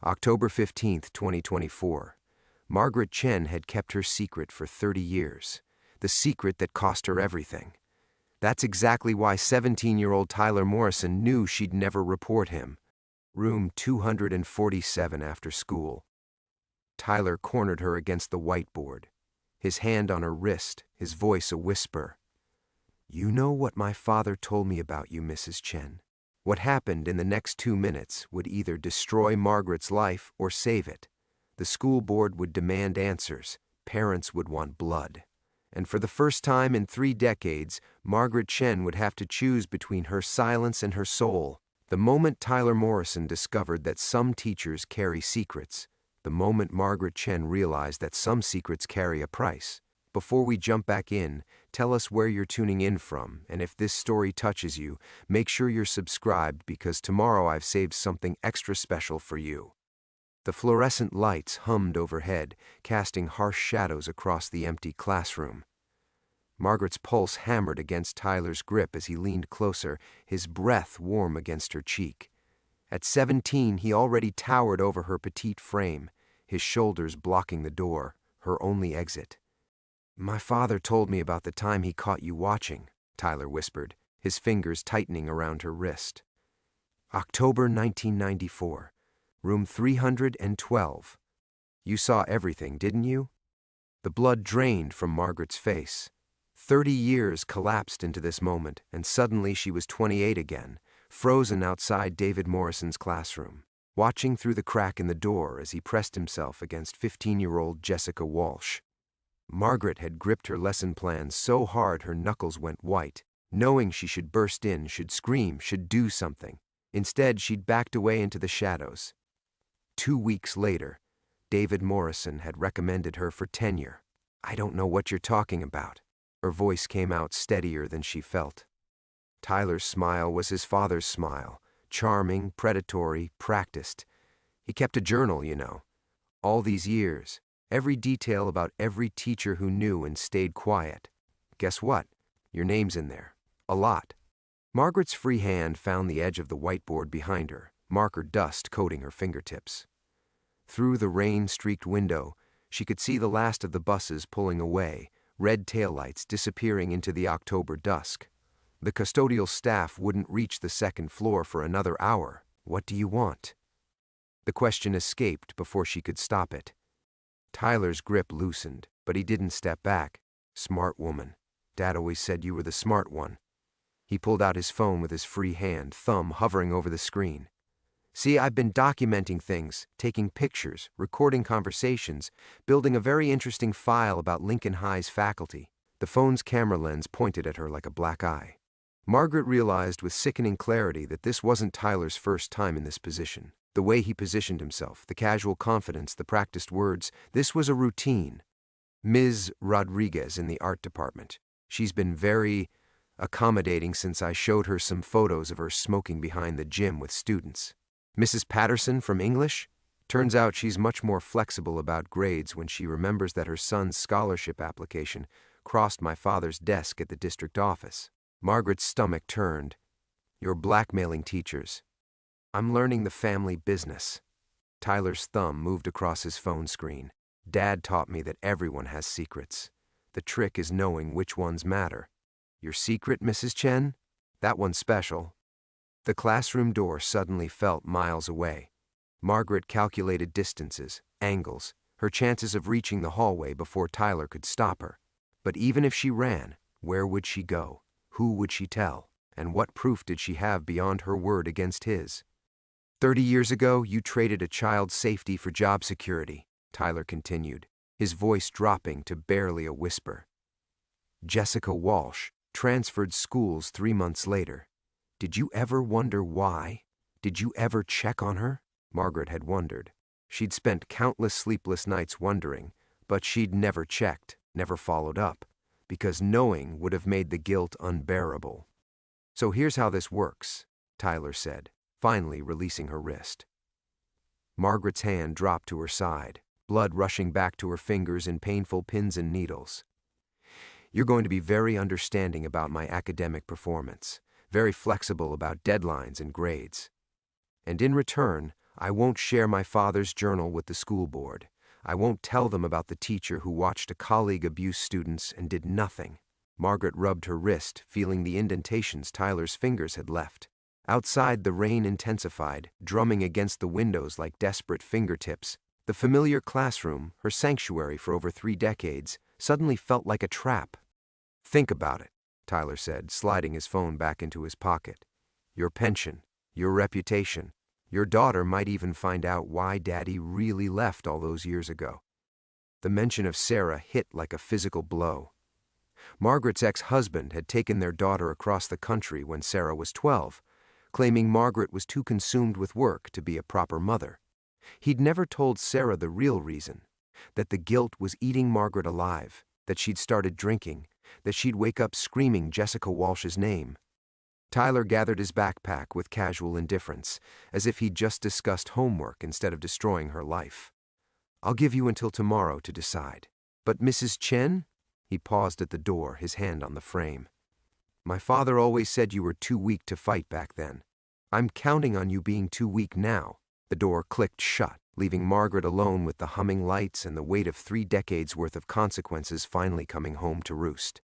October 15, 2024. Margaret Chen had kept her secret for 30 years. The secret that cost her everything. That's exactly why 17-year-old Tyler Morrison knew she'd never report him. Room 247 after school. Tyler cornered her against the whiteboard, his hand on her wrist, his voice a whisper. "You know what my father told me about you, Mrs. Chen. What happened in the next 2 minutes would either destroy Margaret's life or save it. The school board would demand answers. Parents would want blood. And for the first time in 3 decades, Margaret Chen would have to choose between her silence and her soul. The moment Tyler Morrison discovered that some teachers carry secrets, the moment Margaret Chen realized that some secrets carry a price. Before we jump back in, tell us where you're tuning in from, and if this story touches you, make sure you're subscribed because tomorrow I've saved something extra special for you." The fluorescent lights hummed overhead, casting harsh shadows across the empty classroom. Margaret's pulse hammered against Tyler's grip as he leaned closer, his breath warm against her cheek. At 17, he already towered over her petite frame, his shoulders blocking the door, her only exit. "My father told me about the time he caught you watching," Tyler whispered, his fingers tightening around her wrist. "October 1994, room 312. You saw everything, didn't you?" The blood drained from Margaret's face. 30 years collapsed into this moment, and suddenly she was 28 again, frozen outside David Morrison's classroom, watching through the crack in the door as he pressed himself against 15-year-old Jessica Walsh. Margaret had gripped her lesson plan so hard her knuckles went white, knowing she should burst in, should scream, should do something. Instead, she'd backed away into the shadows. 2 weeks later, David Morrison had recommended her for tenure. "I don't know what you're talking about." Her voice came out steadier than she felt. Tyler's smile was his father's smile, charming, predatory, practiced. He kept a journal, you know. All these years, every detail about every teacher who knew and stayed quiet. Guess what? Your name's in there. A lot. Margaret's free hand found the edge of the whiteboard behind her, marker dust coating her fingertips. Through the rain-streaked window, she could see the last of the buses pulling away, red taillights disappearing into the October dusk. The custodial staff wouldn't reach the second floor for another hour. "What do you want?" The question escaped before she could stop it. Tyler's grip loosened, but he didn't step back. "Smart woman. Dad always said you were the smart one." He pulled out his phone with his free hand, thumb hovering over the screen. "See, I've been documenting things, taking pictures, recording conversations, building a very interesting file about Lincoln High's faculty." The phone's camera lens pointed at her like a black eye. Margaret realized with sickening clarity that this wasn't Tyler's first time in this position. The way he positioned himself, the casual confidence, the practiced words, this was a routine. "Ms. Rodriguez in the art department. She's been very accommodating since I showed her some photos of her smoking behind the gym with students. Mrs. Patterson from English? Turns out she's much more flexible about grades when she remembers that her son's scholarship application crossed my father's desk at the district office." Margaret's stomach turned. "You're blackmailing teachers." "I'm learning the family business." Tyler's thumb moved across his phone screen. "Dad taught me that everyone has secrets. The trick is knowing which ones matter." "Your secret, Mrs. Chen? That one's special." The classroom door suddenly felt miles away. Margaret calculated distances, angles, her chances of reaching the hallway before Tyler could stop her. But even if she ran, where would she go? Who would she tell? And what proof did she have beyond her word against his? 30 years ago, you traded a child's safety for job security," Tyler continued, his voice dropping to barely a whisper. "Jessica Walsh transferred schools 3 months later. Did you ever wonder why? Did you ever check on her?" Margaret had wondered. She'd spent countless sleepless nights wondering, but she'd never checked, never followed up, because knowing would have made the guilt unbearable. "So here's how this works," Tyler said, finally releasing her wrist. Margaret's hand dropped to her side, blood rushing back to her fingers in painful pins and needles. "You're going to be very understanding about my academic performance, very flexible about deadlines and grades. And in return, I won't share my father's journal with the school board. I won't tell them about the teacher who watched a colleague abuse students and did nothing. Margaret rubbed her wrist, feeling the indentations Tyler's fingers had left. Outside, the rain intensified, drumming against the windows like desperate fingertips. The familiar classroom, her sanctuary for over 3 decades, suddenly felt like a trap. "Think about it," Tyler said, sliding his phone back into his pocket. "Your pension, your reputation. Your daughter might even find out why Daddy really left all those years ago." The mention of Sarah hit like a physical blow. Margaret's ex-husband had taken their daughter across the country when Sarah was 12, claiming Margaret was too consumed with work to be a proper mother. He'd never told Sarah the real reason, that the guilt was eating Margaret alive, that she'd started drinking, that she'd wake up screaming Jessica Walsh's name. Tyler gathered his backpack with casual indifference, as if he'd just discussed homework instead of destroying her life. "I'll give you until tomorrow to decide. But Mrs. Chen?" He paused at the door, his hand on the frame. "My father always said you were too weak to fight back then. I'm counting on you being too weak now." The door clicked shut, leaving Margaret alone with the humming lights and the weight of 3 decades worth of consequences finally coming home to roost.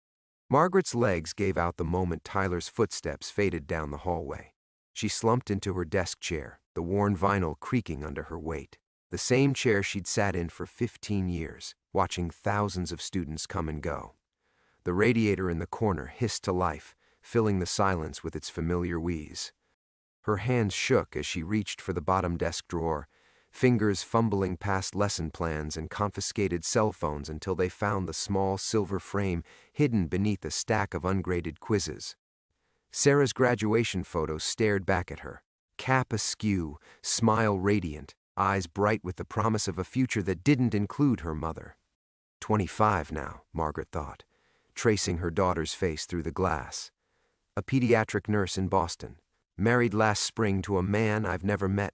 Margaret's legs gave out the moment Tyler's footsteps faded down the hallway. She slumped into her desk chair, the worn vinyl creaking under her weight. The same chair she'd sat in for 15 years, watching thousands of students come and go. The radiator in the corner hissed to life, filling the silence with its familiar wheeze. Her hands shook as she reached for the bottom desk drawer, fingers fumbling past lesson plans and confiscated cell phones until they found the small silver frame hidden beneath a stack of ungraded quizzes. Sarah's graduation photo stared back at her, cap askew, smile radiant, eyes bright with the promise of a future that didn't include her mother. 25 now, Margaret thought, tracing her daughter's face through the glass. A pediatric nurse in Boston, married last spring to a man I've never met.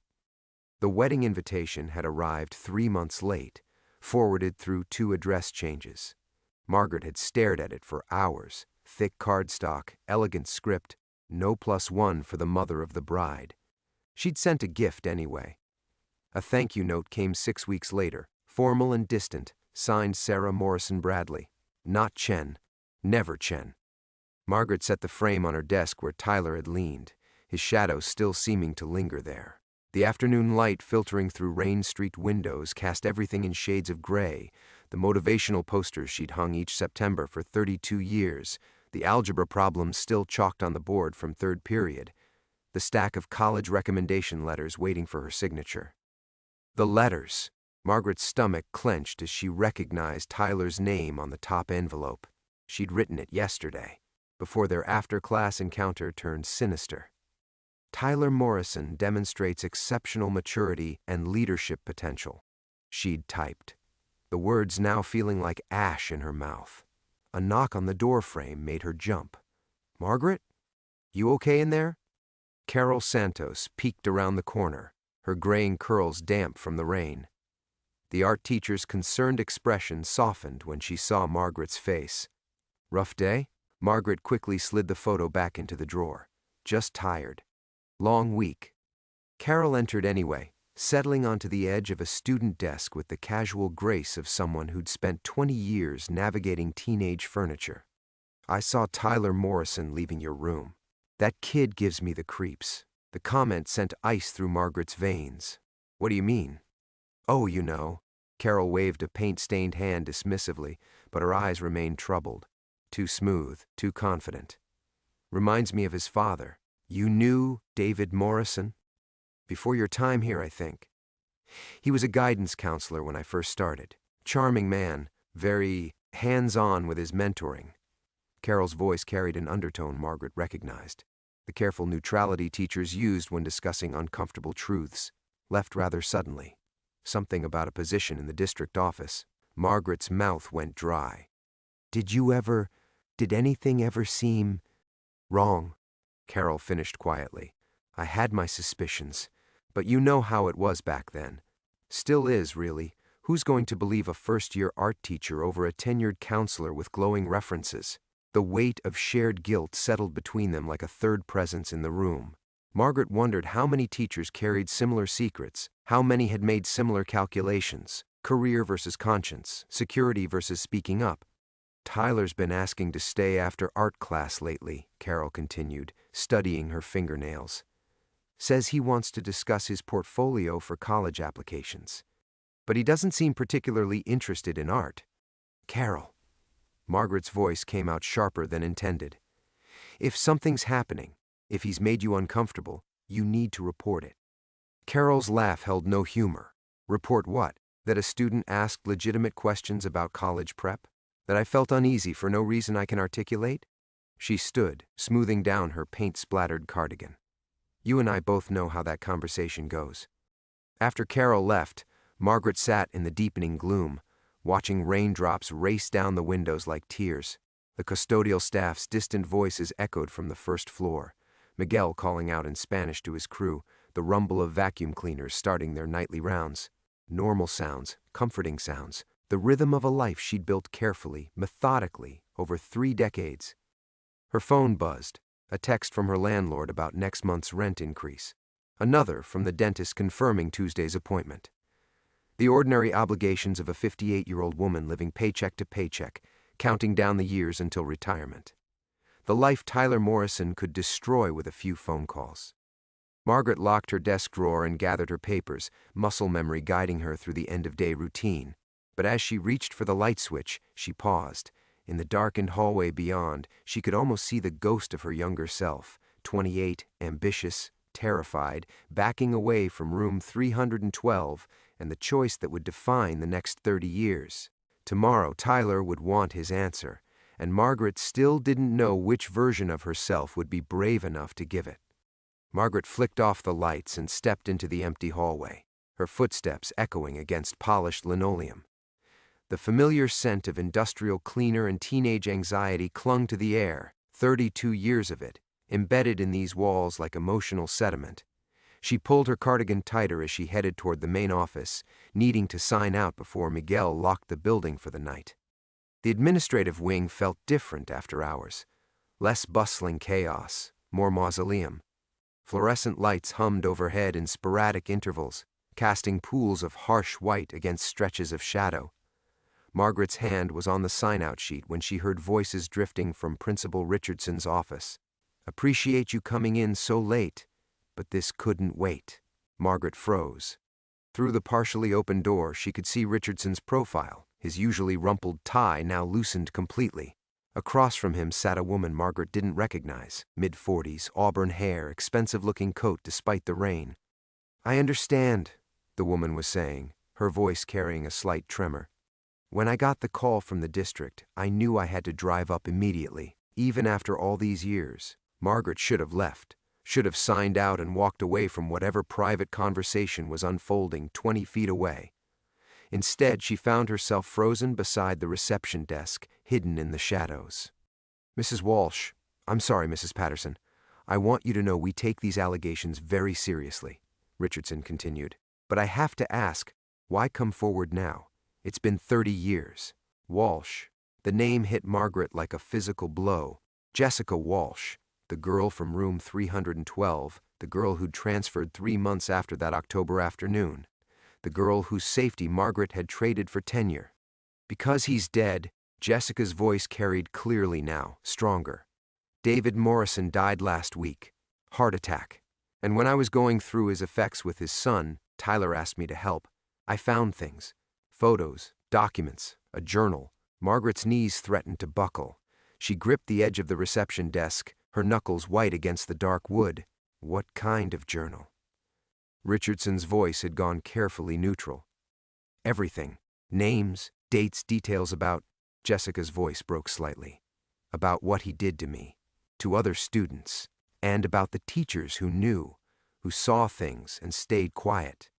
The wedding invitation had arrived 3 months late, forwarded through 2 address changes. Margaret had stared at it for hours, thick cardstock, elegant script, no +1 for the mother of the bride. She'd sent a gift anyway. A thank you note came 6 weeks later, formal and distant, signed Sarah Morrison Bradley. Not Chen. Never Chen. Margaret set the frame on her desk where Tyler had leaned, his shadow still seeming to linger there. The afternoon light filtering through rain-streaked windows cast everything in shades of gray, the motivational posters she'd hung each September for 32 years, the algebra problems still chalked on the board from 3rd period, the stack of college recommendation letters waiting for her signature. The letters! Margaret's stomach clenched as she recognized Tyler's name on the top envelope. She'd written it yesterday, before their after-class encounter turned sinister. Tyler Morrison demonstrates exceptional maturity and leadership potential, she'd typed, the words now feeling like ash in her mouth. A knock on the door frame made her jump. "Margaret? You okay in there?" Carol Santos peeked around the corner, her graying curls damp from the rain. The art teacher's concerned expression softened when she saw Margaret's face. "Rough day?" Margaret quickly slid the photo back into the drawer. "Just tired. Long week." Carol entered anyway, settling onto the edge of a student desk with the casual grace of someone who'd spent 20 years navigating teenage furniture. "I saw Tyler Morrison leaving your room. That kid gives me the creeps." The comment sent ice through Margaret's veins. "What do you mean?" "Oh, you know." Carol waved a paint-stained hand dismissively, but her eyes remained troubled. Too smooth, too confident. "Reminds me of his father. You knew David Morrison?" "Before your time here, I think. He was a guidance counselor when I first started. Charming man, very hands-on with his mentoring." Carol's voice carried an undertone Margaret recognized, the careful neutrality teachers used when discussing uncomfortable truths, left rather suddenly. Something about a position in the district office. Margaret's mouth went dry. Did anything ever seem wrong?" Carol finished quietly. "I had my suspicions, but you know how it was back then. Still is, really. Who's going to believe a first-year art teacher over a tenured counselor with glowing references?" The weight of shared guilt settled between them like a third presence in the room. Margaret wondered how many teachers carried similar secrets, how many had made similar calculations, career versus conscience, security versus speaking up. Tyler's been asking to stay after art class lately, Carol continued, studying her fingernails. Says he wants to discuss his portfolio for college applications. But he doesn't seem particularly interested in art. Carol. Margaret's voice came out sharper than intended. If something's happening, if he's made you uncomfortable, you need to report it. Carol's laugh held no humor. Report what? That a student asked legitimate questions about college prep? That I felt uneasy for no reason I can articulate? She stood, smoothing down her paint-splattered cardigan. You and I both know how that conversation goes. After Carol left, Margaret sat in the deepening gloom, watching raindrops race down the windows like tears. The custodial staff's distant voices echoed from the first floor. Miguel calling out in Spanish to his crew, the rumble of vacuum cleaners starting their nightly rounds. Normal sounds, comforting sounds, the rhythm of a life she'd built carefully, methodically, over 3 decades. Her phone buzzed, a text from her landlord about next month's rent increase. Another from the dentist confirming Tuesday's appointment. The ordinary obligations of a 58-year-old woman living paycheck to paycheck, counting down the years until retirement. The life Tyler Morrison could destroy with a few phone calls. Margaret locked her desk drawer and gathered her papers, muscle memory guiding her through the end-of-day routine. But as she reached for the light switch, she paused. In the darkened hallway beyond, she could almost see the ghost of her younger self, 28, ambitious, terrified, backing away from room 312 and the choice that would define the next 30 years. Tomorrow, Tyler would want his answer, and Margaret still didn't know which version of herself would be brave enough to give it. Margaret flicked off the lights and stepped into the empty hallway, her footsteps echoing against polished linoleum. The familiar scent of industrial cleaner and teenage anxiety clung to the air, 32 years of it, embedded in these walls like emotional sediment. She pulled her cardigan tighter as she headed toward the main office, needing to sign out before Miguel locked the building for the night. The administrative wing felt different after hours. Less bustling chaos, more mausoleum. Fluorescent lights hummed overhead in sporadic intervals, casting pools of harsh white against stretches of shadow. Margaret's hand was on the sign-out sheet when she heard voices drifting from Principal Richardson's office. Appreciate you coming in so late, but this couldn't wait. Margaret froze. Through the partially open door, she could see Richardson's profile, his usually rumpled tie now loosened completely. Across from him sat a woman Margaret didn't recognize, mid-40s, auburn hair, expensive-looking coat despite the rain. I understand, the woman was saying, her voice carrying a slight tremor. When I got the call from the district, I knew I had to drive up immediately. Even after all these years, Margaret should have left, should have signed out and walked away from whatever private conversation was unfolding 20 feet away. Instead, she found herself frozen beside the reception desk, hidden in the shadows. Mrs. Walsh, I'm sorry, Mrs. Patterson. I want you to know we take these allegations very seriously, Richardson continued. But I have to ask, why come forward now? It's been 30 years. Walsh. The name hit Margaret like a physical blow. Jessica Walsh, the girl from room 312, the girl who'd transferred 3 months after that October afternoon. The girl whose safety Margaret had traded for tenure. Because he's dead, Jessica's voice carried clearly now, stronger. David Morrison died last week. Heart attack. And when I was going through his effects with his son, Tyler asked me to help. I found things. Photos, documents, a journal. Margaret's knees threatened to buckle. She gripped the edge of the reception desk, her knuckles white against the dark wood. What kind of journal? Richardson's voice had gone carefully neutral. Everything. Names, dates, details about... Jessica's voice broke slightly. About what he did to me, to other students, and about the teachers who knew, who saw things and stayed quiet.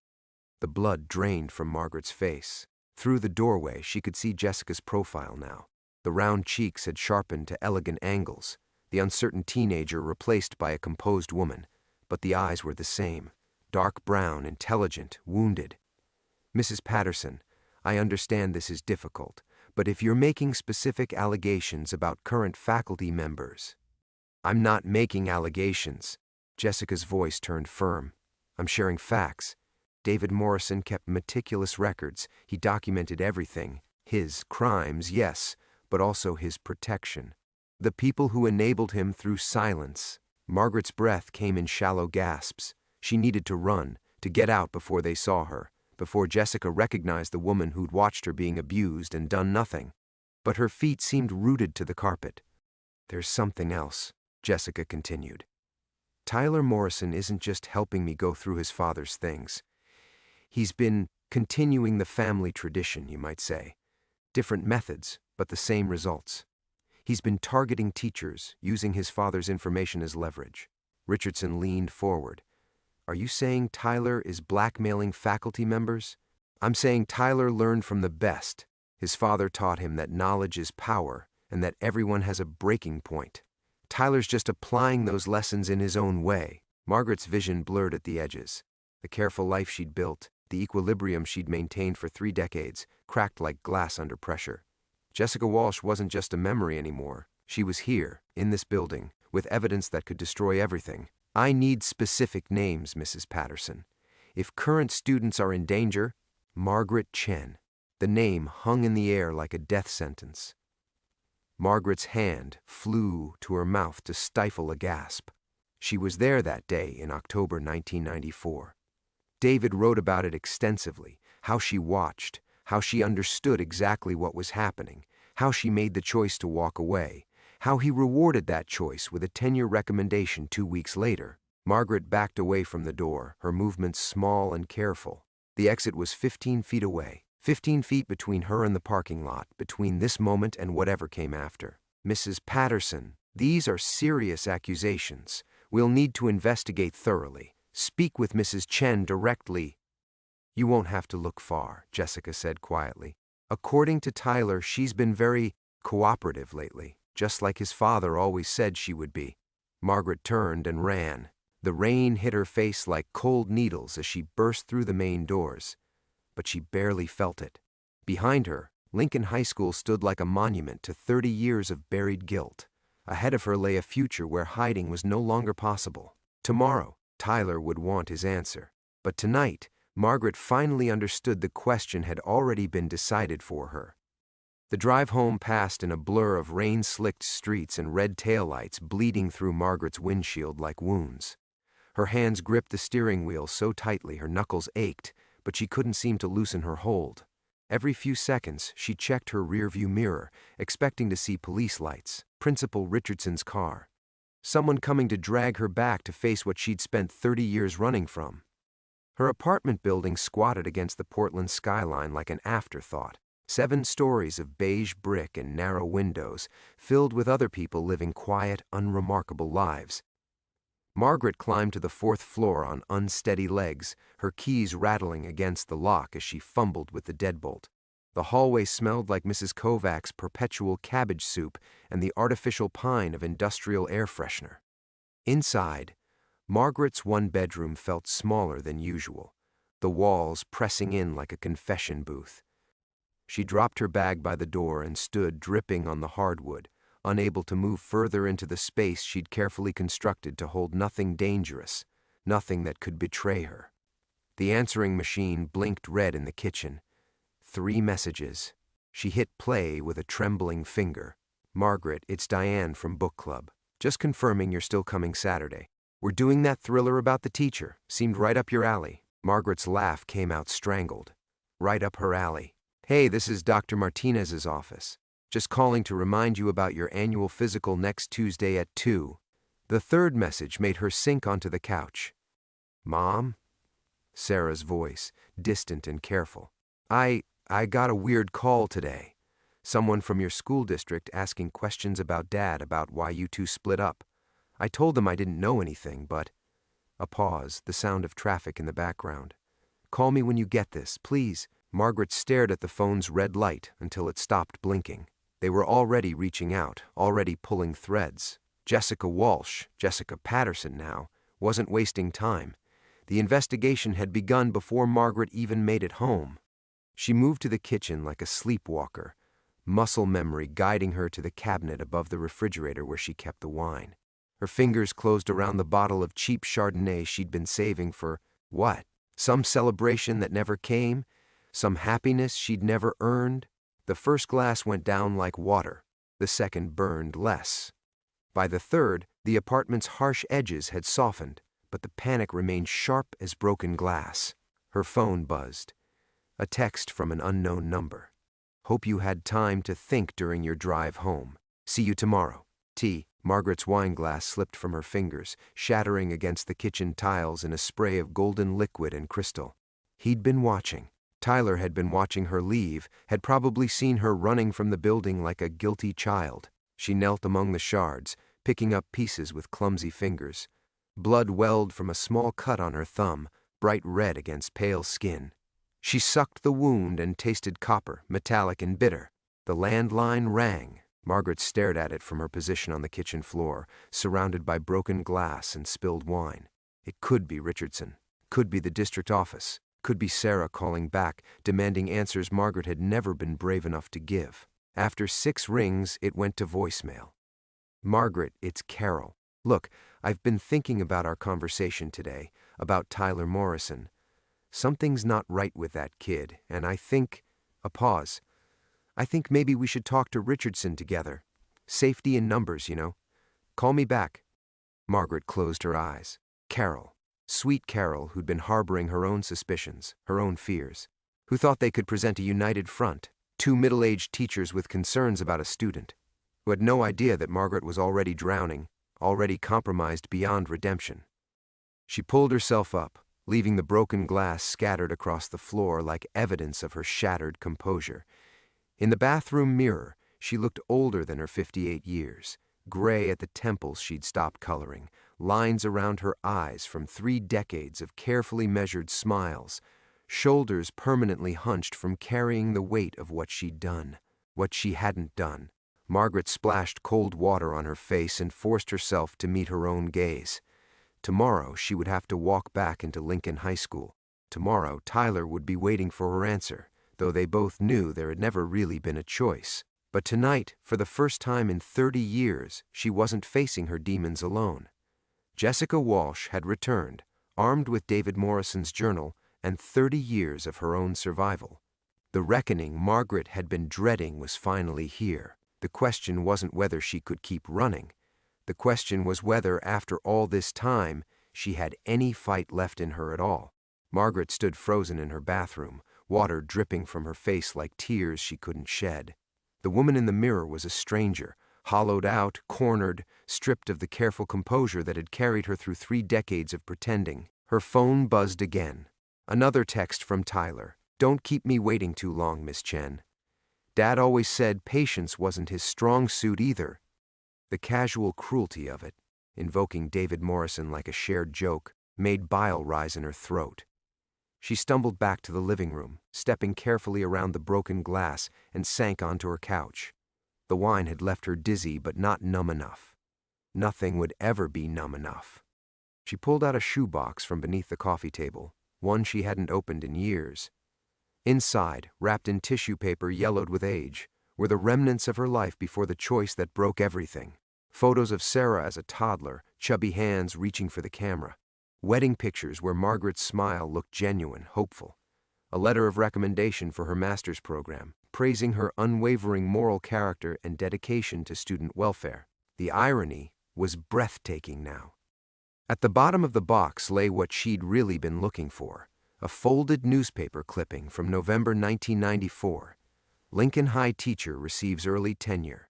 The blood drained from Margaret's face. Through the doorway, she could see Jessica's profile now. The round cheeks had sharpened to elegant angles, the uncertain teenager replaced by a composed woman, but the eyes were the same. Dark brown, intelligent, wounded. Mrs. Patterson, I understand this is difficult, but if you're making specific allegations about current faculty members... I'm not making allegations. Jessica's voice turned firm. I'm sharing facts. David Morrison kept meticulous records. He documented everything. His crimes, yes, but also his protection. The people who enabled him through silence. Margaret's breath came in shallow gasps. She needed to run, to get out before they saw her, before Jessica recognized the woman who'd watched her being abused and done nothing. But her feet seemed rooted to the carpet. There's something else, Jessica continued. Tyler Morrison isn't just helping me go through his father's things. He's been continuing the family tradition, you might say. Different methods, but the same results. He's been targeting teachers, using his father's information as leverage. Richardson leaned forward. Are you saying Tyler is blackmailing faculty members? I'm saying Tyler learned from the best. His father taught him that knowledge is power and that everyone has a breaking point. Tyler's just applying those lessons in his own way. Margaret's vision blurred at the edges. The careful life she'd built, the equilibrium she'd maintained for 3 decades, cracked like glass under pressure. Jessica Walsh wasn't just a memory anymore. She was here, in this building, with evidence that could destroy everything. I need specific names, Mrs. Patterson. If current students are in danger, Margaret Chen. The name hung in the air like a death sentence. Margaret's hand flew to her mouth to stifle a gasp. She was there that day in October 1994. David wrote about it extensively, how she watched, how she understood exactly what was happening, how she made the choice to walk away, how he rewarded that choice with a tenure recommendation 2 weeks later. Margaret backed away from the door, her movements small and careful. The exit was 15 feet away, 15 feet between her and the parking lot, between this moment and whatever came after. Mrs. Patterson, these are serious accusations. We'll need to investigate thoroughly. Speak with Mrs. Chen directly. You won't have to look far, Jessica said quietly. According to Tyler, she's been very cooperative lately, just like his father always said she would be. Margaret turned and ran. The rain hit her face like cold needles as she burst through the main doors. But she barely felt it. Behind her, Lincoln High School stood like a monument to 30 years of buried guilt. Ahead of her lay a future where hiding was no longer possible. Tomorrow, Tyler would want his answer. But tonight, Margaret finally understood the question had already been decided for her. The drive home passed in a blur of rain-slicked streets and red taillights bleeding through Margaret's windshield like wounds. Her hands gripped the steering wheel so tightly her knuckles ached, but she couldn't seem to loosen her hold. Every few seconds, she checked her rearview mirror, expecting to see police lights, Principal Richardson's car. Someone coming to drag her back to face what she'd spent 30 years running from. Her apartment building squatted against the Portland skyline like an afterthought. 7 stories of beige brick and narrow windows, filled with other people living quiet, unremarkable lives. Margaret climbed to the 4th floor on unsteady legs, her keys rattling against the lock as she fumbled with the deadbolt. The hallway smelled like Mrs. Kovac's perpetual cabbage soup and the artificial pine of industrial air freshener. Inside, Margaret's 1-bedroom felt smaller than usual, the walls pressing in like a confession booth. She dropped her bag by the door and stood dripping on the hardwood, unable to move further into the space she'd carefully constructed to hold nothing dangerous, nothing that could betray her. The answering machine blinked red in the kitchen. 3 messages. She hit play with a trembling finger. Margaret, it's Diane from book club. Just confirming you're still coming Saturday. We're doing that thriller about the teacher. Seemed right up your alley. Margaret's laugh came out strangled. Right up her alley. Hey, this is Dr. Martinez's office. Just calling to remind you about your annual physical next Tuesday at 2. The 3rd message made her sink onto the couch. Mom? Sarah's voice, distant and careful. I got a weird call today. Someone from your school district asking questions about Dad about why you two split up. I told them I didn't know anything, but... A pause, the sound of traffic in the background. Call me when you get this, please. Margaret stared at the phone's red light until it stopped blinking. They were already reaching out, already pulling threads. Jessica Walsh, Jessica Patterson now, wasn't wasting time. The investigation had begun before Margaret even made it home. She moved to the kitchen like a sleepwalker, muscle memory guiding her to the cabinet above the refrigerator where she kept the wine. Her fingers closed around the bottle of cheap Chardonnay she'd been saving for, what? Some celebration that never came? Some happiness she'd never earned? The first glass went down like water. The second burned less. By the third, the apartment's harsh edges had softened, but the panic remained sharp as broken glass. Her phone buzzed. A text from an unknown number. Hope you had time to think during your drive home. See you tomorrow. T. Margaret's wineglass slipped from her fingers, shattering against the kitchen tiles in a spray of golden liquid and crystal. He'd been watching. Tyler had been watching her leave, had probably seen her running from the building like a guilty child. She knelt among the shards, picking up pieces with clumsy fingers. Blood welled from a small cut on her thumb, bright red against pale skin. She sucked the wound and tasted copper, metallic and bitter. The landline rang. Margaret stared at it from her position on the kitchen floor, surrounded by broken glass and spilled wine. It could be Richardson, could be the district office, could be Sarah calling back, demanding answers Margaret had never been brave enough to give. After 6 rings, it went to voicemail. Margaret, it's Carol. Look, I've been thinking about our conversation today, about Tyler Morrison. Something's not right with that kid, and I think... A pause. I think maybe we should talk to Richardson together. Safety in numbers, you know. Call me back. Margaret closed her eyes. Carol. Sweet Carol, who'd been harboring her own suspicions, her own fears. Who thought they could present a united front. 2 middle-aged teachers with concerns about a student. Who had no idea that Margaret was already drowning, already compromised beyond redemption. She pulled herself up, leaving the broken glass scattered across the floor like evidence of her shattered composure. In the bathroom mirror, she looked older than her 58 years, gray at the temples she'd stopped coloring, lines around her eyes from 3 decades of carefully measured smiles, shoulders permanently hunched from carrying the weight of what she'd done, what she hadn't done. Margaret splashed cold water on her face and forced herself to meet her own gaze. Tomorrow she would have to walk back into Lincoln High School. Tomorrow Tyler would be waiting for her answer, though they both knew there had never really been a choice. But tonight, for the first time in 30 years, she wasn't facing her demons alone. Jessica Walsh had returned, armed with David Morrison's journal and 30 years of her own survival. The reckoning Margaret had been dreading was finally here. The question wasn't whether she could keep running. The question was whether, after all this time, she had any fight left in her at all. Margaret stood frozen in her bathroom, water dripping from her face like tears she couldn't shed. The woman in the mirror was a stranger, hollowed out, cornered, stripped of the careful composure that had carried her through 3 decades of pretending. Her phone buzzed again. Another text from Tyler. Don't keep me waiting too long, Miss Chen. Dad always said patience wasn't his strong suit either. The casual cruelty of it, invoking David Morrison like a shared joke, made bile rise in her throat. She stumbled back to the living room, stepping carefully around the broken glass, and sank onto her couch. The wine had left her dizzy but not numb enough. Nothing would ever be numb enough. She pulled out a shoebox from beneath the coffee table, one she hadn't opened in years. Inside, wrapped in tissue paper yellowed with age, were the remnants of her life before the choice that broke everything. Photos of Sarah as a toddler, chubby hands reaching for the camera. Wedding pictures where Margaret's smile looked genuine, hopeful. A letter of recommendation for her master's program, praising her unwavering moral character and dedication to student welfare. The irony was breathtaking now. At the bottom of the box lay what she'd really been looking for. A folded newspaper clipping from November 1994. Lincoln High teacher receives early tenure.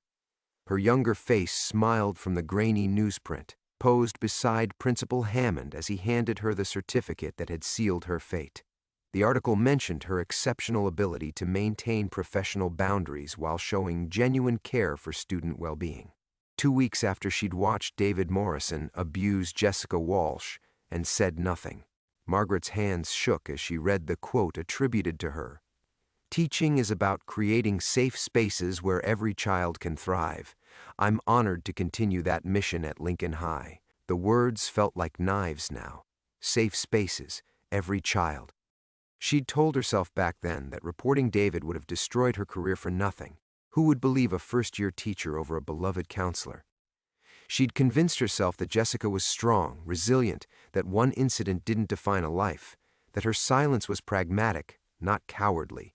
Her younger face smiled from the grainy newsprint, posed beside Principal Hammond as he handed her the certificate that had sealed her fate. The article mentioned her exceptional ability to maintain professional boundaries while showing genuine care for student well-being. 2 weeks after she'd watched David Morrison abuse Jessica Walsh and said nothing, Margaret's hands shook as she read the quote attributed to her. Teaching is about creating safe spaces where every child can thrive. I'm honored to continue that mission at Lincoln High. The words felt like knives now. Safe spaces, every child. She'd told herself back then that reporting David would have destroyed her career for nothing. Who would believe a first-year teacher over a beloved counselor? She'd convinced herself that Jessica was strong, resilient, that one incident didn't define a life, that her silence was pragmatic, not cowardly.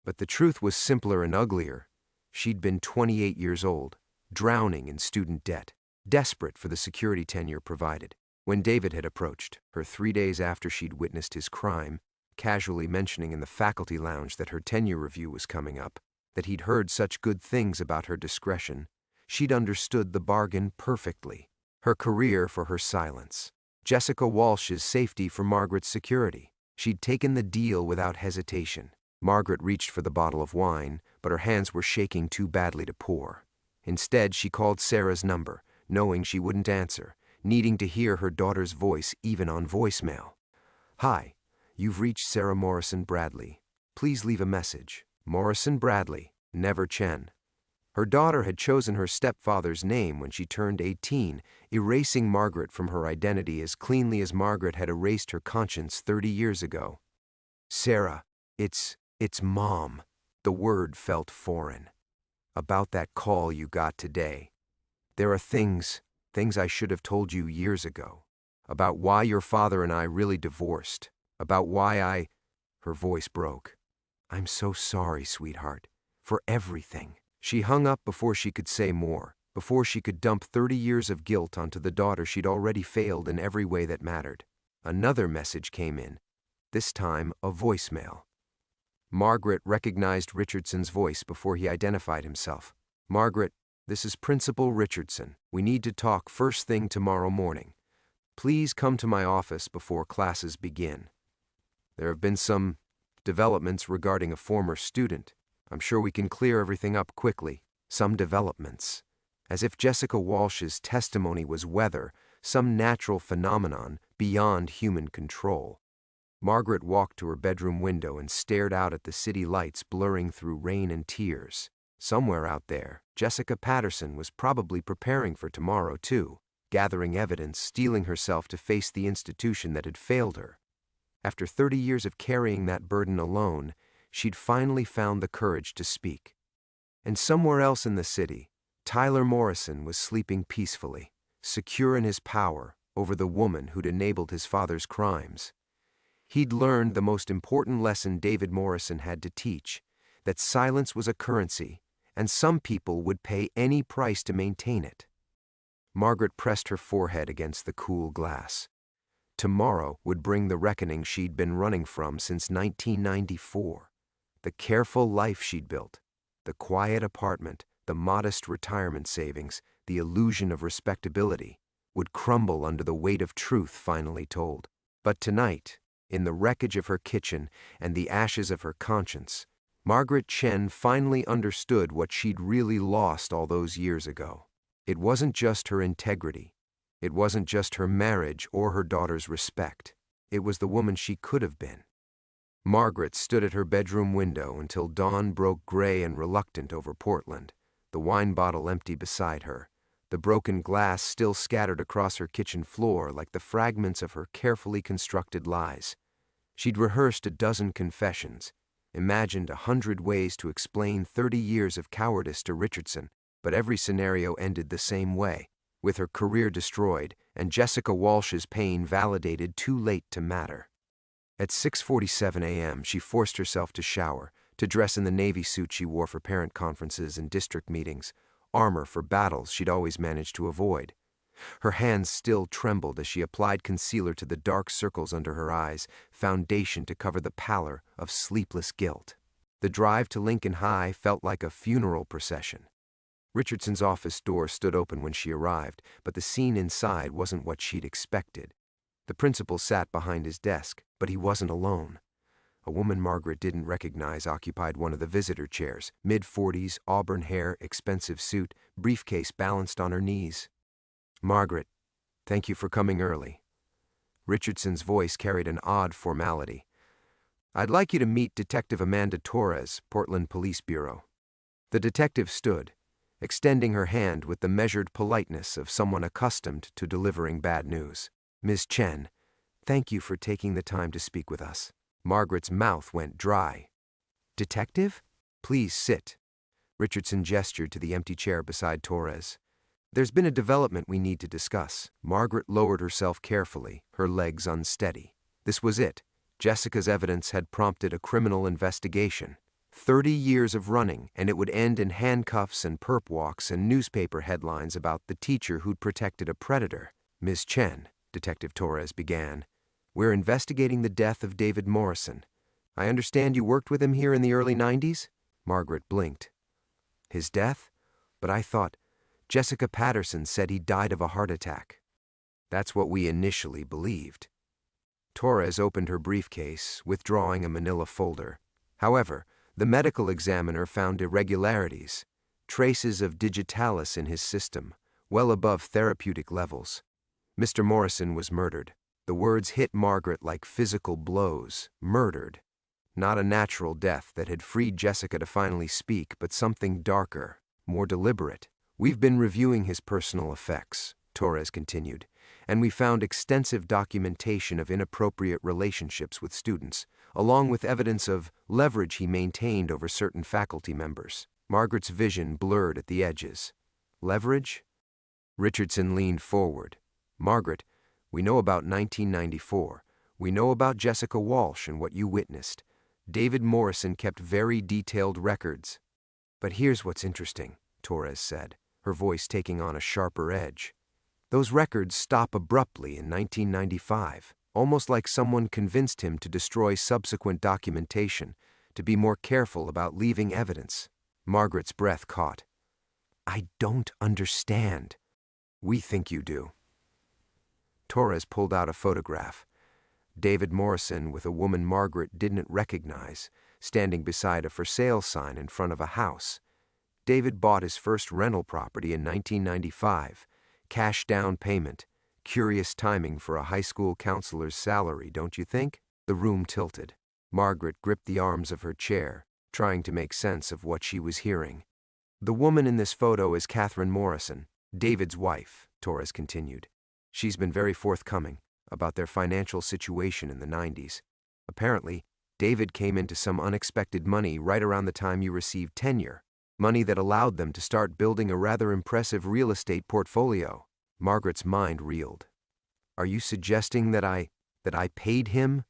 But the truth was simpler and uglier. She'd been 28 years old, drowning in student debt, desperate for the security tenure provided. When David had approached her 3 days after she'd witnessed his crime, casually mentioning in the faculty lounge that her tenure review was coming up, that he'd heard such good things about her discretion, she'd understood the bargain perfectly. Her career for her silence. Jessica Walsh's safety for Margaret's security. She'd taken the deal without hesitation. Margaret reached for the bottle of wine, but her hands were shaking too badly to pour. Instead, she called Sarah's number, knowing she wouldn't answer, needing to hear her daughter's voice even on voicemail. "Hi, you've reached Sarah Morrison Bradley. Please leave a message. Morrison Bradley, never Chen." Her daughter had chosen her stepfather's name when she turned 18, erasing Margaret from her identity as cleanly as Margaret had erased her conscience 30 years ago. "Sarah, it's Mom." The word felt foreign. "About that call you got today. There are things I should have told you years ago. About why your father and I really divorced. About why I—" Her voice broke. "I'm so sorry, sweetheart, for everything." She hung up before she could say more, before she could dump 30 years of guilt onto the daughter she'd already failed in every way that mattered. Another message came in, this time a voicemail. Margaret recognized Richardson's voice before he identified himself. "Margaret, this is Principal Richardson. We need to talk first thing tomorrow morning. Please come to my office before classes begin. There have been some developments regarding a former student. I'm sure we can clear everything up quickly." Some developments. As if Jessica Walsh's testimony was weather, some natural phenomenon beyond human control. Margaret walked to her bedroom window and stared out at the city lights blurring through rain and tears. Somewhere out there, Jessica Patterson was probably preparing for tomorrow too, gathering evidence, steeling herself to face the institution that had failed her. After 30 years of carrying that burden alone, she'd finally found the courage to speak. And somewhere else in the city, Tyler Morrison was sleeping peacefully, secure in his power over the woman who'd enabled his father's crimes. He'd learned the most important lesson David Morrison had to teach, that silence was a currency, and some people would pay any price to maintain it. Margaret pressed her forehead against the cool glass. Tomorrow would bring the reckoning she'd been running from since 1994. The careful life she'd built, the quiet apartment, the modest retirement savings, the illusion of respectability, would crumble under the weight of truth finally told. But tonight, in the wreckage of her kitchen and the ashes of her conscience, Margaret Chen finally understood what she'd really lost all those years ago. It wasn't just her integrity. It wasn't just her marriage or her daughter's respect. It was the woman she could have been. Margaret stood at her bedroom window until dawn broke gray and reluctant over Portland, the wine bottle empty beside her, the broken glass still scattered across her kitchen floor like the fragments of her carefully constructed lies. She'd rehearsed a dozen confessions, imagined 100 ways to explain 30 years of cowardice to Richardson, but every scenario ended the same way, with her career destroyed and Jessica Walsh's pain validated too late to matter. At 6:47 a.m., she forced herself to shower, to dress in the navy suit she wore for parent conferences and district meetings, armor for battles she'd always managed to avoid. Her hands still trembled as she applied concealer to the dark circles under her eyes, foundation to cover the pallor of sleepless guilt. The drive to Lincoln High felt like a funeral procession. Richardson's office door stood open when she arrived, but the scene inside wasn't what she'd expected. The principal sat behind his desk, but he wasn't alone. A woman Margaret didn't recognize occupied one of the visitor chairs, mid-40s, auburn hair, expensive suit, briefcase balanced on her knees. "Margaret, thank you for coming early." Richardson's voice carried an odd formality. "I'd like you to meet Detective Amanda Torres, Portland Police Bureau." The detective stood, extending her hand with the measured politeness of someone accustomed to delivering bad news. "Ms. Chen, thank you for taking the time to speak with us." Margaret's mouth went dry. "Detective? Please sit." Richardson gestured to the empty chair beside Torres. There's been a development we need to discuss. Margaret lowered herself carefully, her legs unsteady. This was it. Jessica's evidence had prompted a criminal investigation. 30 years of running, and it would end in handcuffs and perp walks and newspaper headlines about the teacher who'd protected a predator. Ms. Chen, Detective Torres began, we're investigating the death of David Morrison. I understand you worked with him here in the early 90s? Margaret blinked. His death? But I thought, Jessica Patterson said he died of a heart attack. That's what we initially believed. Torres opened her briefcase, withdrawing a manila folder. However, the medical examiner found irregularities, traces of digitalis in his system, well above therapeutic levels. Mr. Morrison was murdered. The words hit Margaret like physical blows. Murdered. Not a natural death that had freed Jessica to finally speak, but something darker, more deliberate. We've been reviewing his personal effects, Torres continued, and we found extensive documentation of inappropriate relationships with students, along with evidence of leverage he maintained over certain faculty members. Margaret's vision blurred at the edges. Leverage? Richardson leaned forward. Margaret, we know about 1994. We know about Jessica Walsh and what you witnessed. David Morrison kept very detailed records. But here's what's interesting, Torres said, her voice taking on a sharper edge. Those records stop abruptly in 1995, almost like someone convinced him to destroy subsequent documentation, to be more careful about leaving evidence. Margaret's breath caught. I don't understand. We think you do. Torres pulled out a photograph. David Morrison with a woman Margaret didn't recognize, standing beside a for sale sign in front of a house. David bought his first rental property in 1995. Cash down payment. Curious timing for a high school counselor's salary, don't you think? The room tilted. Margaret gripped the arms of her chair, trying to make sense of what she was hearing. The woman in this photo is Catherine Morrison, David's wife, Torres continued. She's been very forthcoming about their financial situation in the 90s. Apparently, David came into some unexpected money right around the time you received tenure, money that allowed them to start building a rather impressive real estate portfolio. Margaret's mind reeled. Are you suggesting that I paid him?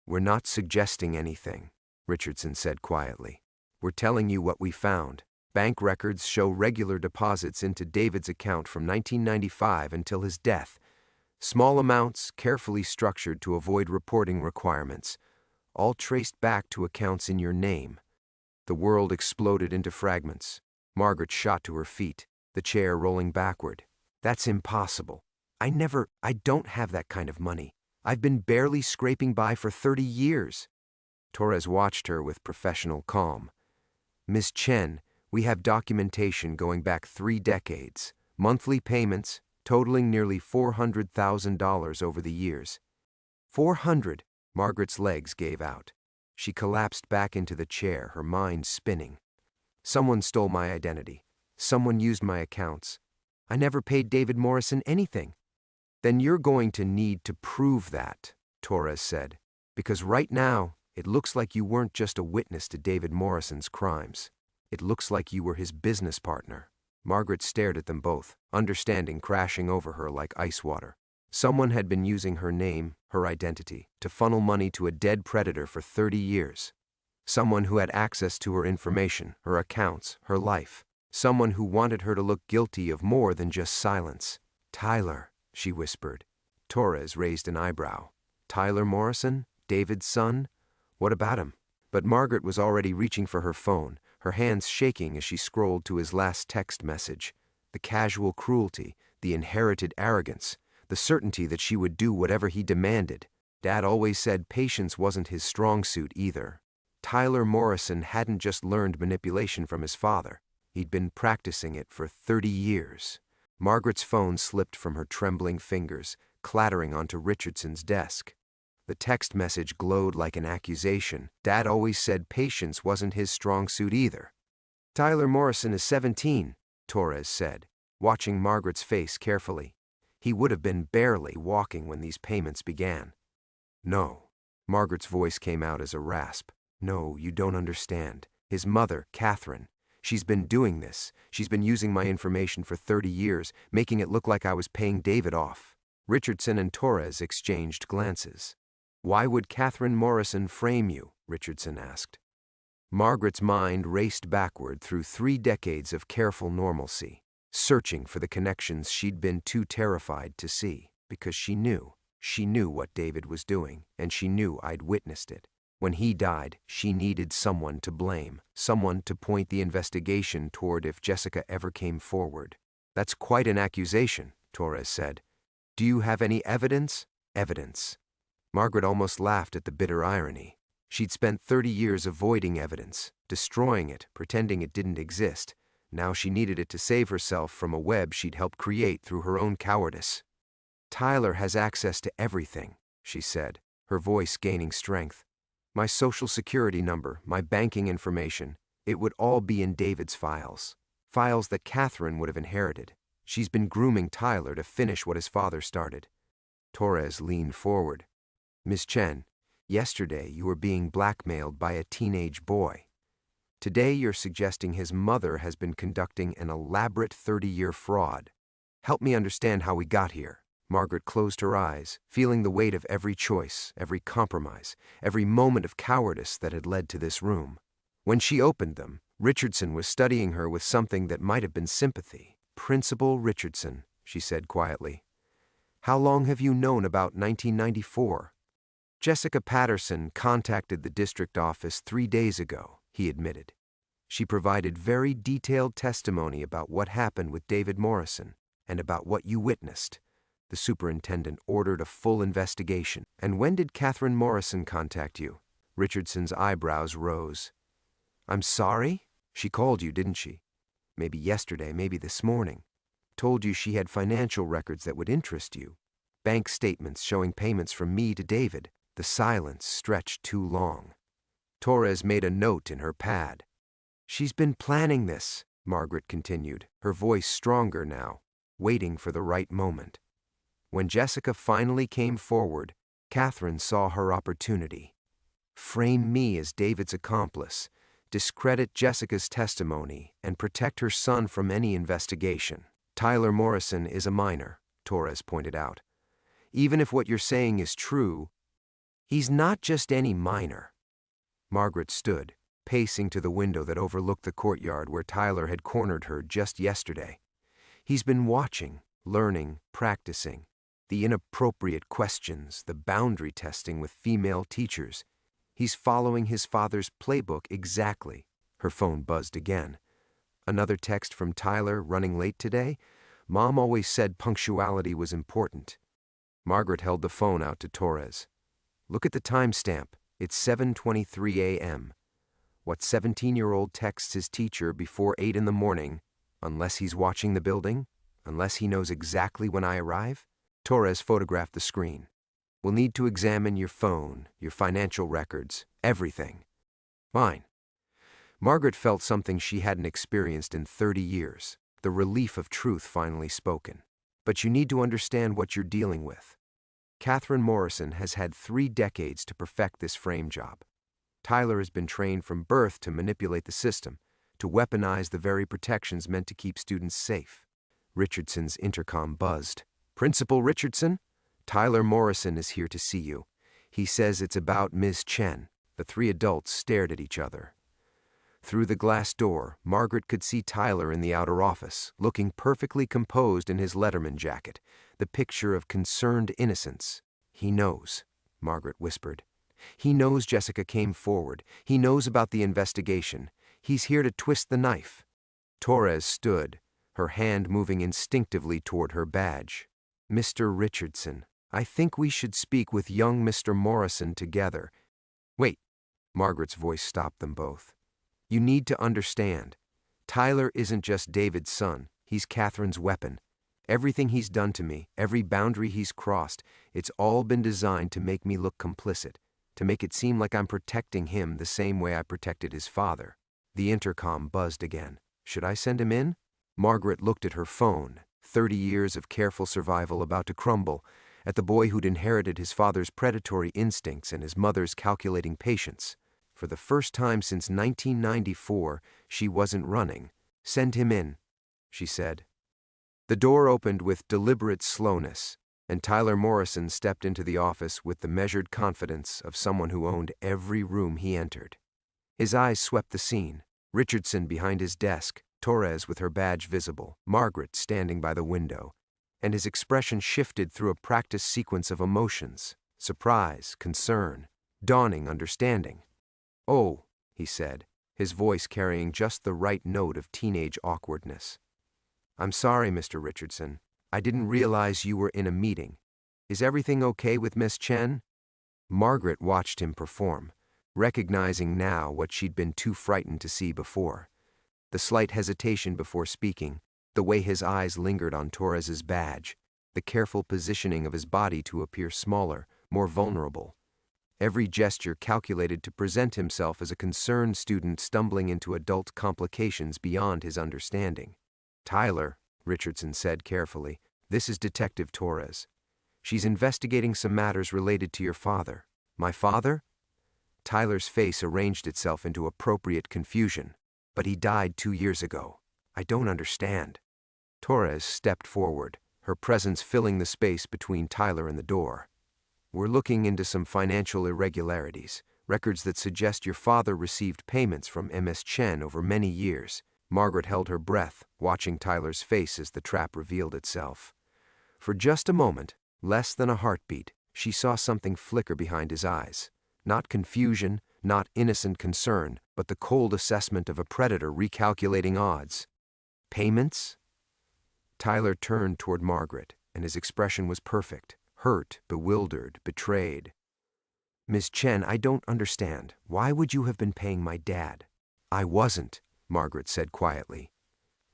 We're not suggesting anything, Richardson said quietly. We're telling you what we found. Bank records show regular deposits into David's account from 1995 until his death. Small amounts, carefully structured to avoid reporting requirements, all traced back to accounts in your name. The world exploded into fragments. Margaret shot to her feet, the chair rolling backward. That's impossible. I don't have that kind of money. I've been barely scraping by for 30 years. Torres watched her with professional calm. Ms. Chen, we have documentation going back 3 decades, monthly payments totaling nearly $400,000 over the years. 400, Margaret's legs gave out. She collapsed back into the chair, her mind spinning. Someone stole my identity. Someone used my accounts. I never paid David Morrison anything. Then you're going to need to prove that, Torres said, because right now it looks like you weren't just a witness to David Morrison's crimes. It looks like you were his business partner. Margaret stared at them both, understanding crashing over her like ice water. Someone had been using her name, her identity, to funnel money to a dead predator for 30 years. Someone who had access to her information, her accounts, her life. Someone who wanted her to look guilty of more than just silence. Tyler, she whispered. Torres raised an eyebrow. Tyler Morrison? David's son? What about him? But Margaret was already reaching for her phone, her hands shaking as she scrolled to his last text message. The casual cruelty, the inherited arrogance, the certainty that she would do whatever he demanded. Dad always said patience wasn't his strong suit either. Tyler Morrison hadn't just learned manipulation from his father. He'd been practicing it for 30 years. Margaret's phone slipped from her trembling fingers, clattering onto Richardson's desk. The text message glowed like an accusation. Dad always said patience wasn't his strong suit either. Tyler Morrison is 17, Torres said, watching Margaret's face carefully. He would have been barely walking when these payments began. No. Margaret's voice came out as a rasp. No, you don't understand. His mother, Catherine, She's been doing this. She's been using my information for 30 years, making it look like I was paying David off. Richardson and Torres exchanged glances. Why would Catherine Morrison frame you? Richardson asked. Margaret's mind raced backward through 3 decades of careful normalcy, searching for the connections she'd been too terrified to see, because she knew what David was doing, and she knew I'd witnessed it. When he died, she needed someone to blame, someone to point the investigation toward if Jessica ever came forward. That's quite an accusation, Torres said. Do you have any evidence? Evidence. Margaret almost laughed at the bitter irony. She'd spent 30 years avoiding evidence, destroying it, pretending it didn't exist. Now she needed it to save herself from a web she'd helped create through her own cowardice. Tyler has access to everything, she said, her voice gaining strength. My social security number, my banking information, it would all be in David's files. Files that Catherine would have inherited. She's been grooming Tyler to finish what his father started. Torres leaned forward. Miss Chen, yesterday you were being blackmailed by a teenage boy. Today you're suggesting his mother has been conducting an elaborate 30-year fraud. Help me understand how we got here. Margaret closed her eyes, feeling the weight of every choice, every compromise, every moment of cowardice that had led to this room. When she opened them, Richardson was studying her with something that might have been sympathy. Principal Richardson, she said quietly. How long have you known about 1994? Jessica Patterson contacted the district office 3 days ago, he admitted. She provided very detailed testimony about what happened with David Morrison and about what you witnessed. The superintendent ordered a full investigation. And when did Catherine Morrison contact you? Richardson's eyebrows rose. I'm sorry? She called you, didn't she? Maybe yesterday, maybe this morning. Told you she had financial records that would interest you. Bank statements showing payments from me to David. The silence stretched too long. Torres made a note in her pad. She's been planning this, Margaret continued, her voice stronger now, waiting for the right moment. When Jessica finally came forward, Catherine saw her opportunity. Frame me as David's accomplice, discredit Jessica's testimony, and protect her son from any investigation. Tyler Morrison is a minor, Torres pointed out. Even if what you're saying is true, he's not just any minor. Margaret stood, pacing to the window that overlooked the courtyard where Tyler had cornered her just yesterday. He's been watching, learning, practicing. The inappropriate questions, the boundary testing with female teachers. He's following his father's playbook exactly. Her phone buzzed again. Another text from Tyler, running late today? Mom always said punctuality was important. Margaret held the phone out to Torres. Look at the timestamp. It's 7:23 a.m. What 17-year-old texts his teacher before 8 in the morning, unless he's watching the building? Unless he knows exactly when I arrive? Torres photographed the screen. We'll need to examine your phone, your financial records, everything. Fine. Margaret felt something she hadn't experienced in 30 years, the relief of truth finally spoken. But you need to understand what you're dealing with. Catherine Morrison has had 3 decades to perfect this frame job. Tyler has been trained from birth to manipulate the system, to weaponize the very protections meant to keep students safe. Richardson's intercom buzzed. Principal Richardson? Tyler Morrison is here to see you. He says it's about Ms. Chen. The 3 adults stared at each other. Through the glass door, Margaret could see Tyler in the outer office, looking perfectly composed in his Letterman jacket, the picture of concerned innocence. He knows, Margaret whispered. He knows Jessica came forward. He knows about the investigation. He's here to twist the knife. Torres stood, her hand moving instinctively toward her badge. Mr. Richardson, I think we should speak with young Mr. Morrison together. Wait, Margaret's voice stopped them both. You need to understand. Tyler isn't just David's son. He's Catherine's weapon. Everything he's done to me, every boundary he's crossed, it's all been designed to make me look complicit, to make it seem like I'm protecting him the same way I protected his father. The intercom buzzed again. Should I send him in? Margaret looked at her phone, 30 years of careful survival about to crumble, at the boy who'd inherited his father's predatory instincts and his mother's calculating patience. For the first time since 1994, she wasn't running. "Send him in," she said. The door opened with deliberate slowness, and Tyler Morrison stepped into the office with the measured confidence of someone who owned every room he entered. His eyes swept the scene: Richardson behind his desk, Torres with her badge visible, Margaret standing by the window, and his expression shifted through a practiced sequence of emotions: surprise, concern, dawning understanding. "Oh," he said, his voice carrying just the right note of teenage awkwardness. "I'm sorry, Mr. Richardson. I didn't realize you were in a meeting. Is everything okay with Miss Chen?" Margaret watched him perform, recognizing now what she'd been too frightened to see before. The slight hesitation before speaking, the way his eyes lingered on Torres's badge, the careful positioning of his body to appear smaller, more vulnerable. Every gesture calculated to present himself as a concerned student stumbling into adult complications beyond his understanding. "Tyler," Richardson said carefully, "this is Detective Torres. She's investigating some matters related to your father." "My father?" Tyler's face arranged itself into appropriate confusion. "But he died 2 years ago. I don't understand." Torres stepped forward, her presence filling the space between Tyler and the door. "We're looking into some financial irregularities, records that suggest your father received payments from Ms. Chen over many years." Margaret held her breath, watching Tyler's face as the trap revealed itself. For just a moment, less than a heartbeat, she saw something flicker behind his eyes. Not confusion, not innocent concern, but the cold assessment of a predator recalculating odds. "Payments?" Tyler turned toward Margaret, and his expression was perfect: hurt, bewildered, betrayed. "Miss Chen, I don't understand. Why would you have been paying my dad?" "I wasn't," Margaret said quietly.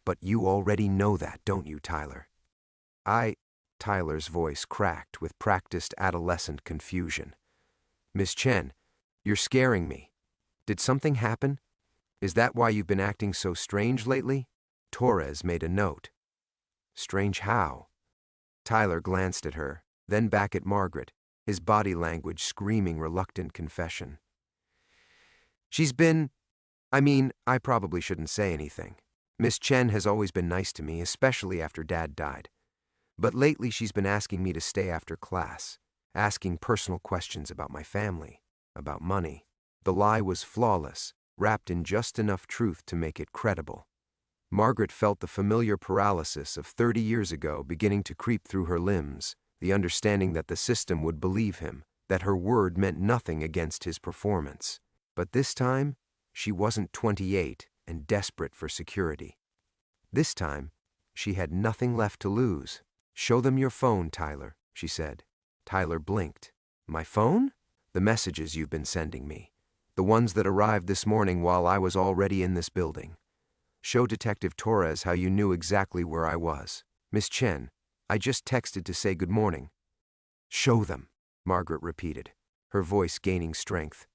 "But you already know that, don't you, Tyler?" Tyler's voice cracked with practiced adolescent confusion. "Miss Chen, you're scaring me. Did something happen? Is that why you've been acting so strange lately?" Torres made a note. "Strange how?" Tyler glanced at her, then back at Margaret, his body language screaming reluctant confession. I probably shouldn't say anything. Miss Chen has always been nice to me, especially after Dad died. But lately she's been asking me to stay after class, asking personal questions about my family, about money." The lie was flawless, wrapped in just enough truth to make it credible. Margaret felt the familiar paralysis of 30 years ago beginning to creep through her limbs, the understanding that the system would believe him, that her word meant nothing against his performance. But this time, she wasn't 28 and desperate for security. This time, she had nothing left to lose. "Show them your phone, Tyler," she said. Tyler blinked. "My phone?" "The messages you've been sending me. The ones that arrived this morning while I was already in this building. Show Detective Torres how you knew exactly where I was. Miss Chen, I just texted to say good morning." "Show them," Margaret repeated, her voice gaining strength.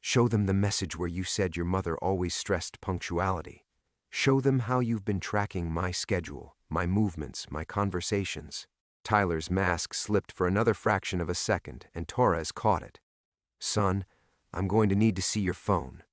"Show them the message where you said your mother always stressed punctuality. Show them how you've been tracking my schedule, my movements, my conversations." Tyler's mask slipped for another fraction of a second, and Torres caught it. "Son, I'm going to need to see your phone."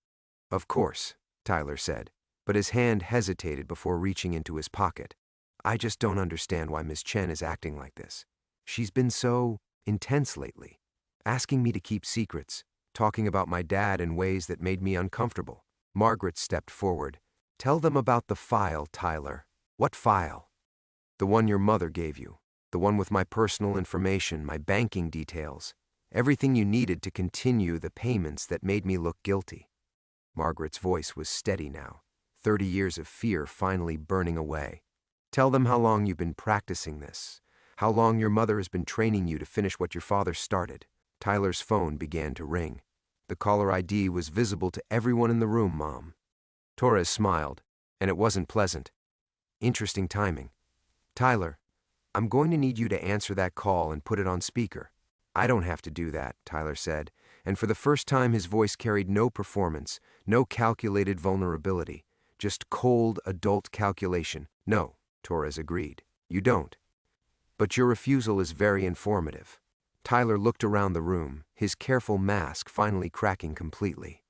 "Of course," Tyler said, but his hand hesitated before reaching into his pocket. "I just don't understand why Miss Chen is acting like this. She's been so intense lately, asking me to keep secrets, talking about my dad in ways that made me uncomfortable." Margaret stepped forward. "Tell them about the file, Tyler." "What file?" "The one your mother gave you. The one with my personal information, my banking details. Everything you needed to continue the payments that made me look guilty." Margaret's voice was steady now, 30 years of fear finally burning away. "Tell them how long you've been practicing this, how long your mother has been training you to finish what your father started." Tyler's phone began to ring. "The caller ID was visible to everyone in the room, Mom." Torres smiled, and it wasn't pleasant. "Interesting timing. Tyler, I'm going to need you to answer that call and put it on speaker." "I don't have to do that," Tyler said, and for the first time his voice carried no performance, no calculated vulnerability, just cold adult calculation. "No," Torres agreed. "You don't. But your refusal is very informative." Tyler looked around the room, his careful mask finally cracking completely.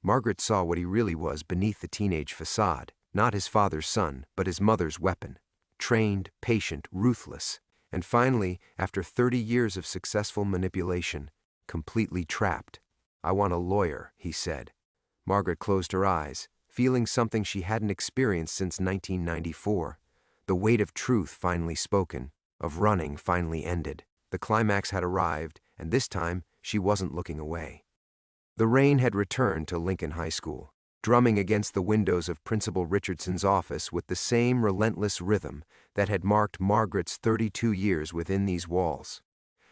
Margaret saw what he really was beneath the teenage facade, not his father's son, but his mother's weapon. Trained, patient, ruthless, and finally, after 30 years of successful manipulation, completely trapped. "I want a lawyer," he said. Margaret closed her eyes, feeling something she hadn't experienced since 1994. The weight of truth finally spoken, of running finally ended. The climax had arrived, and this time she wasn't looking away. The rain had returned to Lincoln High School, drumming against the windows of Principal Richardson's office with the same relentless rhythm that had marked Margaret's 32 years within these walls.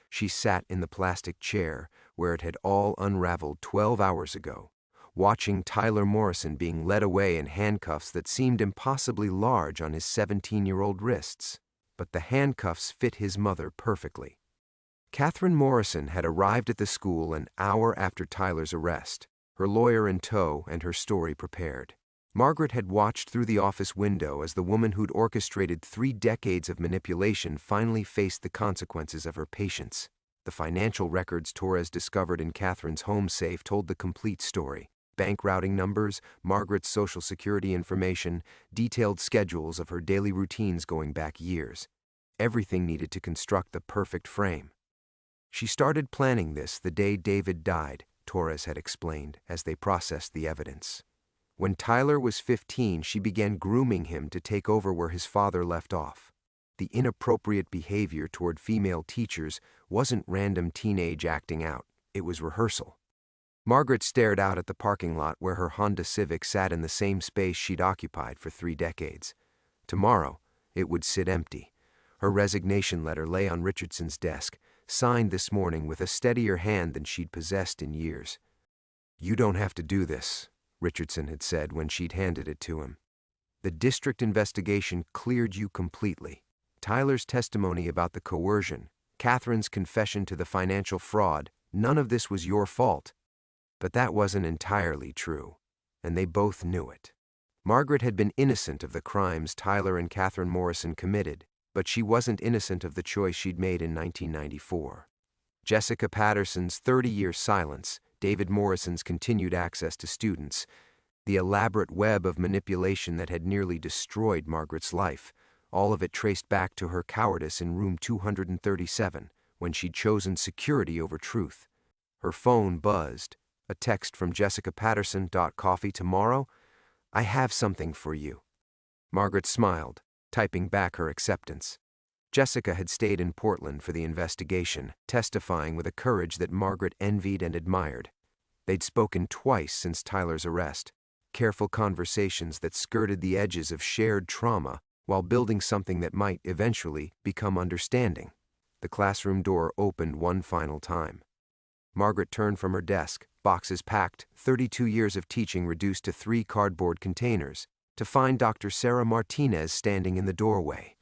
She sat in the plastic chair where it had all unraveled 12 hours ago, watching Tyler Morrison being led away in handcuffs that seemed impossibly large on his 17-year-old wrists. But the handcuffs fit his mother perfectly. Catherine Morrison had arrived at the school an hour after Tyler's arrest, her lawyer in tow and her story prepared. Margaret had watched through the office window as the woman who'd orchestrated 3 decades of manipulation finally faced the consequences of her patience. The financial records Torres discovered in Catherine's home safe told the complete story. Bank routing numbers, Margaret's social security information, detailed schedules of her daily routines going back years. Everything needed to construct the perfect frame. She started planning this the day David died, Torres had explained, as they processed the evidence. When Tyler was 15, she began grooming him to take over where his father left off. The inappropriate behavior toward female teachers wasn't random teenage acting out, it was rehearsal. Margaret stared out at the parking lot where her Honda Civic sat in the same space she'd occupied for 3 decades. Tomorrow, it would sit empty. Her resignation letter lay on Richardson's desk, signed this morning with a steadier hand than she'd possessed in years. "You don't have to do this," Richardson had said when she'd handed it to him. "The district investigation cleared you completely. Tyler's testimony about the coercion, Catherine's confession to the financial fraud, none of this was your fault." But that wasn't entirely true, and they both knew it. Margaret had been innocent of the crimes Tyler and Catherine Morrison committed, but she wasn't innocent of the choice she'd made in 1994. Jessica Patterson's 30-year silence, David Morrison's continued access to students, the elaborate web of manipulation that had nearly destroyed Margaret's life, all of it traced back to her cowardice in room 237, when she'd chosen security over truth. Her phone buzzed. A text from Jessica Patterson. "Coffee tomorrow? I have something for you." Margaret smiled, typing back her acceptance. Jessica had stayed in Portland for the investigation, testifying with a courage that Margaret envied and admired. They'd spoken twice since Tyler's arrest, careful conversations that skirted the edges of shared trauma while building something that might eventually become understanding. The classroom door opened one final time. Margaret turned from her desk, boxes packed, 32 years of teaching reduced to 3 cardboard containers, to find Dr. Sarah Martinez standing in the doorway.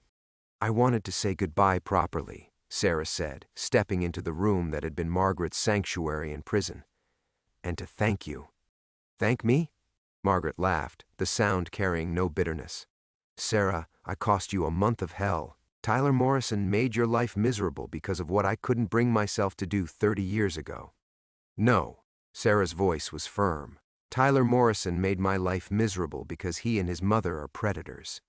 "I wanted to say goodbye properly," Sarah said, stepping into the room that had been Margaret's sanctuary in prison. "And to thank you." "Thank me?" Margaret laughed, the sound carrying no bitterness. "Sarah, I cost you a month of hell. Tyler Morrison made your life miserable because of what I couldn't bring myself to do 30 years ago." "No," Sarah's voice was firm. "Tyler Morrison made my life miserable because he and his mother are predators.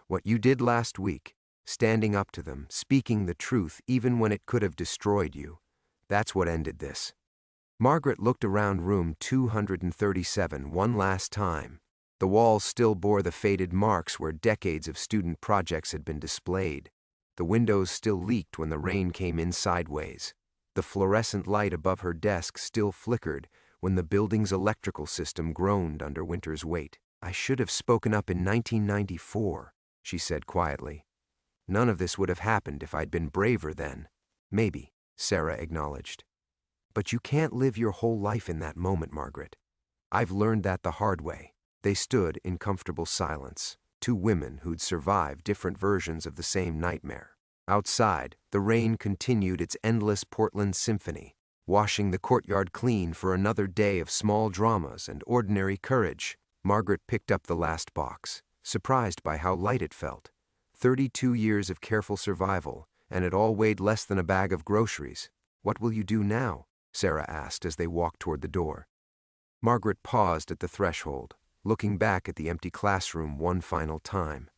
What you did last week, standing up to them, speaking the truth even when it could have destroyed you, that's what ended this." Margaret looked around room 237 one last time. The walls still bore the faded marks where decades of student projects had been displayed. The windows still leaked when the rain came in sideways. The fluorescent light above her desk still flickered when the building's electrical system groaned under winter's weight. "I should have spoken up in 1994, she said quietly. "None of this would have happened if I'd been braver then." "Maybe," Sarah acknowledged. "But you can't live your whole life in that moment, Margaret. I've learned that the hard way." They stood in comfortable silence, 2 women who'd survived different versions of the same nightmare. Outside, the rain continued its endless Portland symphony, washing the courtyard clean for another day of small dramas and ordinary courage. Margaret picked up the last box, surprised by how light it felt. 32 years of careful survival, and it all weighed less than a bag of groceries. "What will you do now?" Sarah asked as they walked toward the door. Margaret paused at the threshold, looking back at the empty classroom one final time.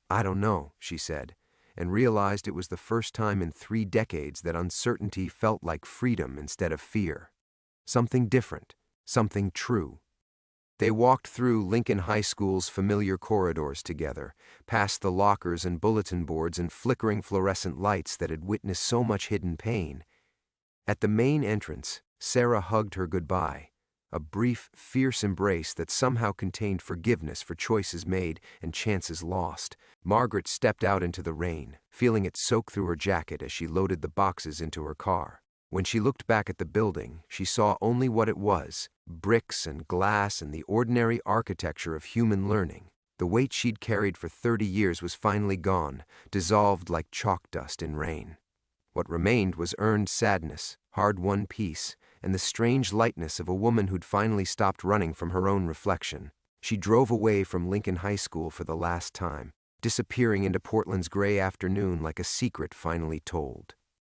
"I don't know," she said, and realized it was the first time in 3 decades that uncertainty felt like freedom instead of fear. Something different, something true. They walked through Lincoln High School's familiar corridors together, past the lockers and bulletin boards and flickering fluorescent lights that had witnessed so much hidden pain. At the main entrance, Sarah hugged her goodbye, a brief, fierce embrace that somehow contained forgiveness for choices made and chances lost. Margaret stepped out into the rain, feeling it soak through her jacket as she loaded the boxes into her car. When she looked back at the building, she saw only what it was: bricks and glass and the ordinary architecture of human learning. The weight she'd carried for 30 years was finally gone, dissolved like chalk dust in rain. What remained was earned sadness, hard-won peace, and the strange lightness of a woman who'd finally stopped running from her own reflection. She drove away from Lincoln High School for the last time, disappearing into Portland's gray afternoon like a secret finally told.